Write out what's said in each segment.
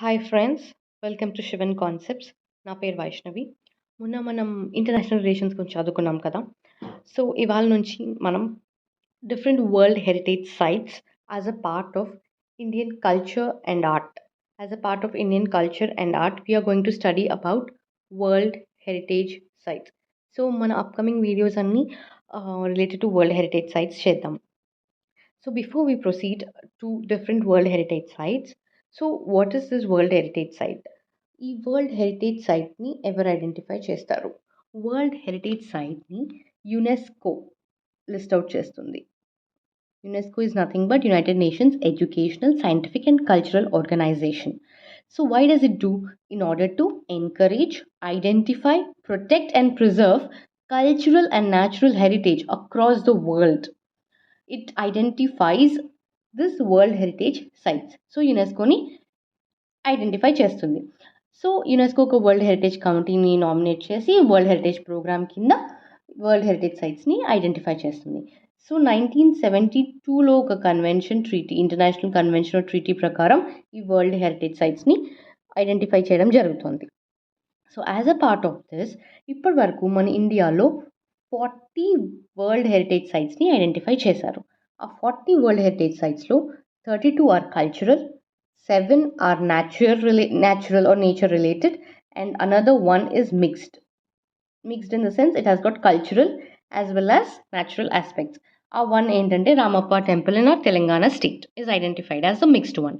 Hi friends, welcome to Shivan concepts. నా పేరు వైష్ణవి. మొన్న మనం ఇంటర్నేషనల్ రిలేషన్స్ గురించి చదువుకున్నాం కదా. సో ఇవాళ నుంచి మనం different world heritage sites as a part of Indian culture and art. As a part of Indian culture and art, we are going to study about world heritage sites. So మన upcoming videos అన్నీ related to world heritage sites చేద్దాం. So before we proceed to different World Heritage sites, so what is this World Heritage site? ఈ world heritage సైట్ని ఎవరు identify చేస్తారు? World heritage సైట్ని UNESCO list out చేస్తుంది. UNESCO is nothing but United Nations Educational, Scientific and Cultural Organization. So why does it do? In order to encourage, identify, protect and preserve cultural and natural heritage across the world. It identifies this World Heritage sites. So యునెస్కోని identify చేస్తుంది. So UNESCO ఒక world heritage కమిటీని nominate చేసి world heritage programme కింద world heritage సైట్స్ని identify చేస్తుంది. So 1972లో ఒక convention treaty, international convention treaty ప్రకారం ఈ వరల్డ్ హెరిటేజ్ సైట్స్ని ఐడెంటిఫై చేయడం జరుగుతుంది. So as a part of this, ఇప్పటి వరకు మన ఇండియాలో 40 వరల్డ్ హెరిటేజ్ సైట్స్ని ఐడెంటిఫై చేశారు. ఆ 40 వరల్డ్ హెరిటేజ్ సైట్స్లో 32 are cultural, 7 are natural or nature related, and another one is mixed in the sense it has got cultural as well as natural aspects. A one ఏంటంటే Ramappa temple in our Telangana state is identified as the mixed one.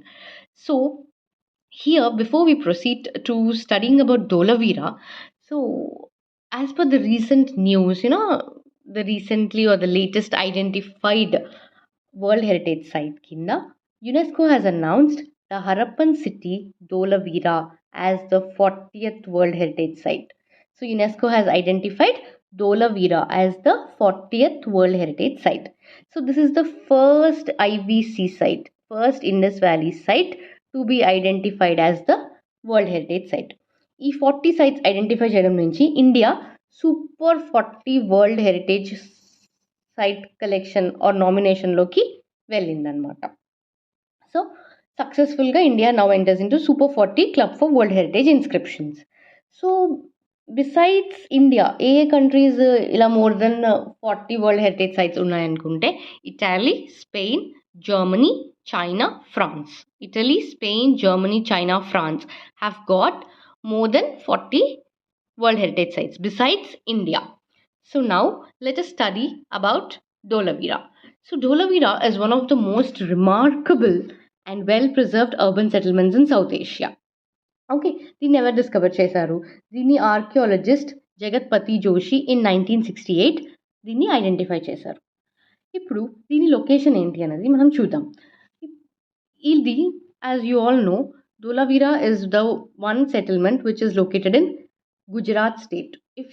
So here, before we proceed to studying about Dholavira, so as per the recent news, the recently or the latest identified World Heritage Site kinda, UNESCO has announced the Harappan city Dholavira as the 40th World Heritage Site. So UNESCO has identified Dholavira as the 40th World Heritage Site. So this is the first IVC site, first Indus Valley site to be identified as the World Heritage Site. ఈ 40 sites identify చేయడం నుంచి India super 40 world heritage site collection or నామినేషన్లోకి వెళ్ళిందనమాట. So సక్సెస్ఫుల్గా India now enters into super 40 club for world heritage inscriptions. So besides India ఏ countries ఇలా more than 40 world heritage sites ఉన్నాయనుకుంటే Italy, Spain, Germany, China, France. Italy, Spain, Germany, China, France have got more than 40 World Heritage Sites besides India. So now let us study about Dholavira. So Dholavira is one of the most remarkable and well-preserved urban settlements in South Asia. Okay, దీన్ని ఎవరు discover చేశారు? దీన్ని archaeologist జగత్పతి Joshi in 1968 దీన్ని identify చేశారు. ఇప్పుడు దీని location ఏంటి అనేది మనం చూద్దాం. ఇది, as you all know, Dholavira is the one settlement which is located in Gujarat state. If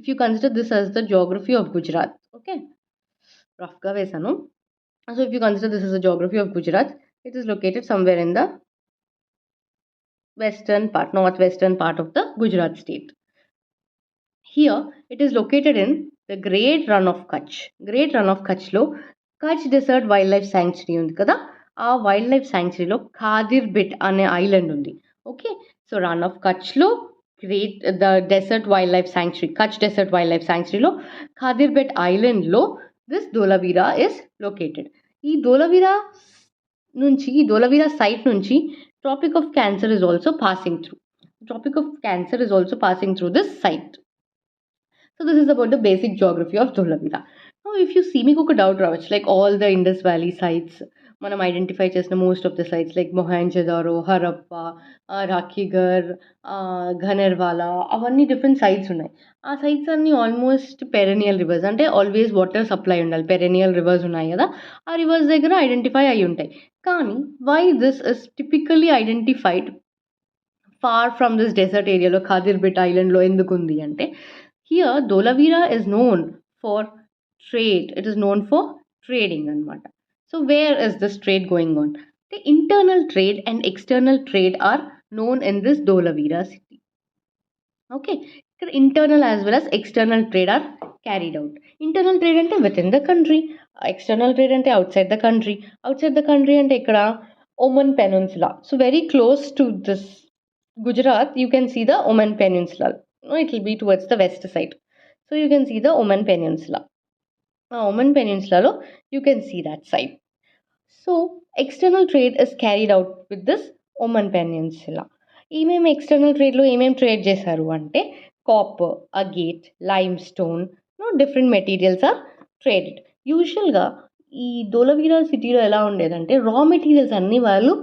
you consider this as the geography of Gujarat, okay, rough ga vesanu. So if you consider this as the geography of Gujarat, it is located somewhere in the northwestern part of the Gujarat state. Here it is located in the Great Run of Kutch. Great Run of Kutch lo Kutch Desert Wildlife Sanctuary undi kada. ఆ wildlife శాంక్చురీలో ఖాదిర్ బిట్ అనే island ఉంది. Okay, so Rann of కచ్లో the desert wildlife sanctuary, Kutch desert wildlife శాంక్చురీలో ఖాదిర్ బిట్ ఐలాండ్లో this Dholavira is located. ఈ Dholavira site నుంచి tropic of cancer is also passing through this site. So this is about the basic geography of Dholavira. Now if you see, మీకు ఒక doubt రావచ్చు, like all the Indus valley sites మనం identify చేసిన most of the sites like Mohenjodaro, Harappa, Rakhigarhi, Ganeriwala, అవన్నీ different sites ఉన్నాయి. ఆ sites అన్నీ almost perennial rivers, అంటే ఆల్వేస్ వాటర్ సప్లై ఉండాలి, పెరెనియల్ రివర్స్ ఉన్నాయి కదా, ఆ రివర్స్ దగ్గర ఐడెంటిఫై అయి ఉంటాయి. కానీ why this is typically identified far from this desert ఏరియాలో ఖాదిర్ బిట్ ఐలాండ్లో ఎందుకు ఉంది అంటే, here Dholavira is known for trade. It is known for trading anamata. So where is this trade going on? The internal trade and external trade are known in this Dholavira city. Okay, internal as well as external trade are carried out. Internal trade ante within the country, external trade ante outside the country. Outside the country ante ikkada Oman Peninsula. So very close to this Gujarat, you can see the Oman Peninsula. No, it will be towards the west side. So you can see the Oman Peninsula. Oman Peninsula, lo, you can see that side. So external trade is carried out with this Oman Peninsula. ఏమేమి external ట్రేడ్లో ఏమేమి trade చేశారు అంటే copper, agate, limestone, different materials are traded. యూజువల్గా ఈ ధోలవీరా సిటీలో ఎలా ఉండేదంటే రా మెటీరియల్స్ అన్ని వాళ్ళు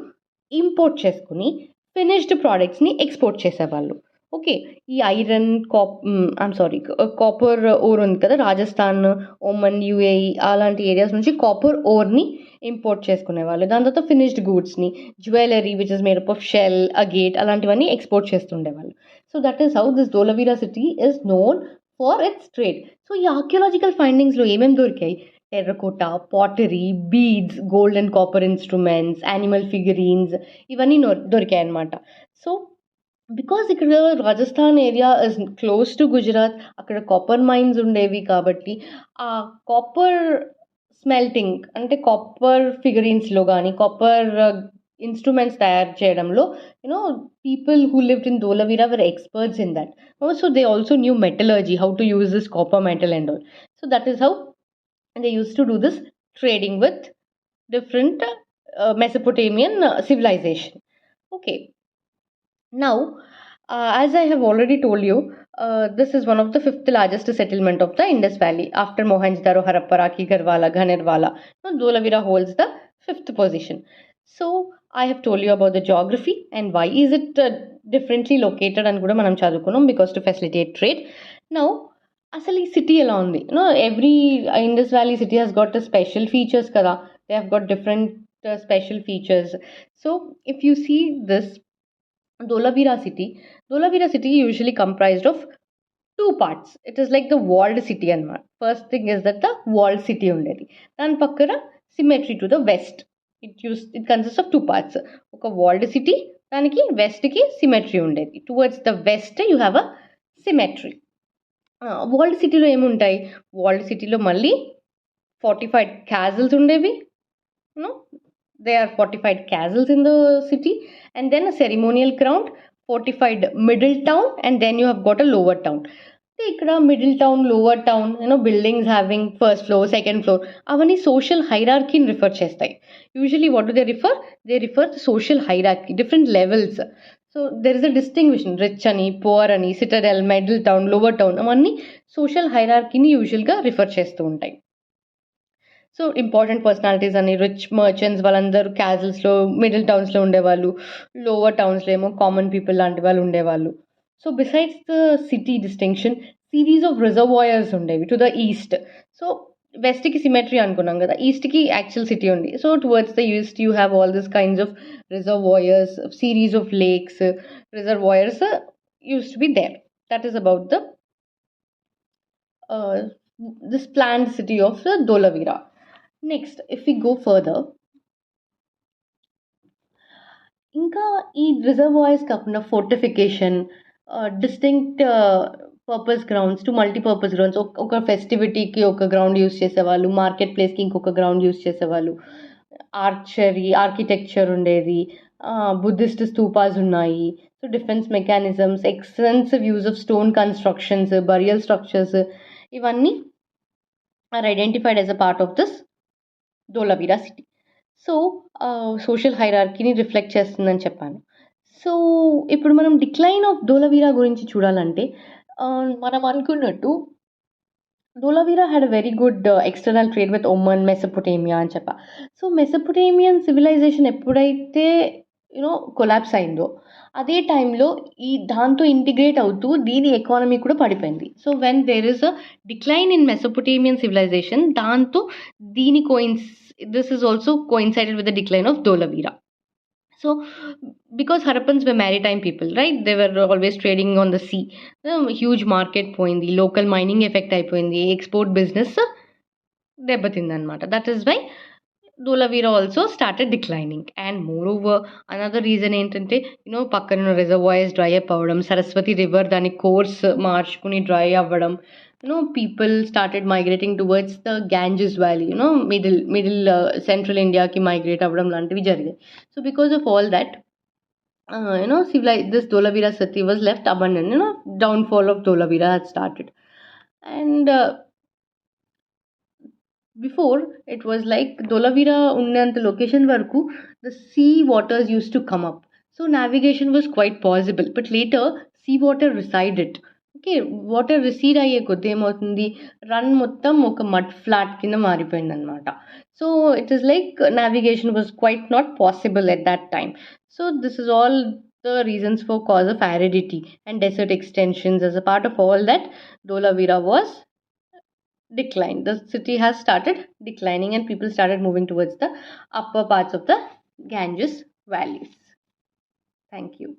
ఇంపోర్ట్ చేసుకుని ఫినిష్డ్ ప్రోడక్ట్స్ని ఎక్స్పోర్ట్ చేసేవాళ్ళు. ఓకే, ఈ ఐరన్ కాపర్ ఓర్ ఉంది కదా, రాజస్థాన్, ఒమన్, యుఏఈ అలాంటి ఏరియాస్ నుంచి కాపర్ ఓర్ని ఇంపోర్ట్ చేసుకునేవాళ్ళు. దాని తర్వాత ఫినిష్డ్ గూడ్స్ని, jewellery which is made up of shell, agate అలాంటివన్నీ ఎక్స్పోర్ట్ చేస్తుండేవాళ్ళు. So that is how this Dholavira city is known for its trade. So ఈ ఆర్కియాలజికల్ ఫైండింగ్స్లో ఏమేమి దొరికాయి? Terracotta, pottery, beads, gold and copper instruments, animal figurines, ఇవన్నీ దొరికాయి అన్నమాట. So because ఇక్కడ Rajasthan area is close to Gujarat, అక్కడ కాపర్ మైన్స్ ఉండేవి కాబట్టి ఆ కాపర్ స్మెల్టింగ్ అంటే కాపర్ ఫిగరీన్స్లో కానీ కాపర్ ఇన్స్ట్రుమెంట్స్ తయారు చేయడంలో people who lived in Dholavira were experts in that. So they also new metallurgy, how to use this copper metal and all. So that is how they used to do this trading with different Mesopotamian civilization. Okay, now as I have already told you, this is one of the fifth largest settlement of the Indus Valley after Mohenjo-daro, Harappa, Raki, Garhwala, Ghanerwala. Now Dholavira holds the fifth position. So I have told you about the geography and why is it differently located and kuda manam chadukunnam, because to facilitate trade. Now అసలు ఈ city ఎలా ఉంది? Every Indus valley city has got special features కదా, they have got different special features. So if you see this Dholavira city usually comprised of two parts. It is like the walled city అన్నమాట. First thing is that the walled city ఉండేది, దాని పక్కన cemetery to the west. It consist of two parts. ఒక walled city, దానికి వెస్ట్కి cemetery ఉండేది. Towards the west you have a symmetry. Walled సిటీలో ఏముంటాయి? వరల్డ్ సిటీలో మళ్ళీ 45 క్యాజల్స్ ఉండేవి. They are 45 castles in the city, and then ceremonial ground, 45 middle town, and then you have got a lower town. ఇక్కడ middle town, lower town, buildings having first floor, second floor, అవన్నీ social హైరార్కీని refer చేస్తాయి. Usually what do they refer? They refer social hierarchy, different levels. So there is a distinction, rich అని, poor అని, citadel, middle town, lower town, అవన్నీ social హైరార్కీని యూజువల్గా refer చేస్తూ ఉంటాయి. So important personalities అని రిచ్ మర్చెంట్స్ వాళ్ళందరూ క్యాజల్స్లో, middle టౌన్స్లో ఉండేవాళ్ళు, lower టౌన్స్లో ఏమో కామన్ పీపుల్ లాంటి వాళ్ళు ఉండేవాళ్ళు. So besides the city distinction, series of reservoirs ఉండేవి టు ద ఈస్ట్. సో వెస్ట్కి సిమెట్రీ అనుకున్నాం కదా, ఈస్ట్కి యాక్చువల్ సిటీ ఉంది. So towards the east you have all this kinds of reservoirs, series of lakes, reservoirs used to be there. That is about the this planned city of Dholavira. Next, if we go further, ఇంకా ఈ reservoirs కాకుండా fortification, distinct purpose grounds to multipurpose grounds, ఒక ఫెస్టివిటీకి ఒక ground use చేసేవాళ్ళు, market ప్లేస్కి ఇంకొక ground use చేసేవాళ్ళు, ఆర్చరీ, ఆర్కిటెక్చర్ ఉండేది, బుద్ధిస్ట్ స్తూపాస్ ఉన్నాయి. So defence mechanisms, extensive use of stone constructions, burial structures, ఇవన్నీ are identified as a part of this Dholavira city. So social హైరార్కీని రిఫ్లెక్ట్ చేస్తుందని చెప్పాను. సో ఇప్పుడు మనం డిక్లైన్ ఆఫ్ ధోలవీరా గురించి చూడాలంటే మనం అనుకున్నట్టు Dholavira had a very good external trade with Oman, Mesopotamia అని చెప్పా. సో మెసోపొటేమియన్ సివిలైజేషన్ ఎప్పుడైతే కొలాప్స్ అయిందో అదే టైంలో ఈ దాంతో ఇంటిగ్రేట్ అవుతూ దీని ఎకానమీ కూడా పడిపోయింది. So when there is a decline in Mesopotamian civilisation, దాంతో దీని this is also coincided with the decline of Dholavira. So because Harappans were maritime people, right? They were always trading on the sea. Huge market పోయింది, local mining effect అయిపోయింది, export business దెబ్బతిందనమాట. That is why Dholavira also started declining. And moreover, another reason ఏంటంటే పక్కన reservoirs dry up అవ్వడం, Saraswati river దాని course మార్చుకుని dry అవ్వడం, people started migrating towards the Ganges Valley, middle central India ki migrate avvadam lantivi జరిగాయి. So because of all that, this Dholavira city was left abandoned. Downfall of Dholavira had started, and before it was like Dholavira ఉన్నంత location వరకు the sea waters used to come up, so navigation was quite possible. But later sea water resided. Okay, water రిసీడ్ అయ్యే కొద్ది ఏమవుతుంది, run మొత్తం ఒక mud flat కింద మారిపోయింది అనమాట. So it is like navigation was quite not possible at that time. So this is all the reasons for cause of aridity and desert extensions. As a part of all that, Dholavira was declined. The city has started declining and people started moving towards the upper parts of the Ganges valleys. Thank you.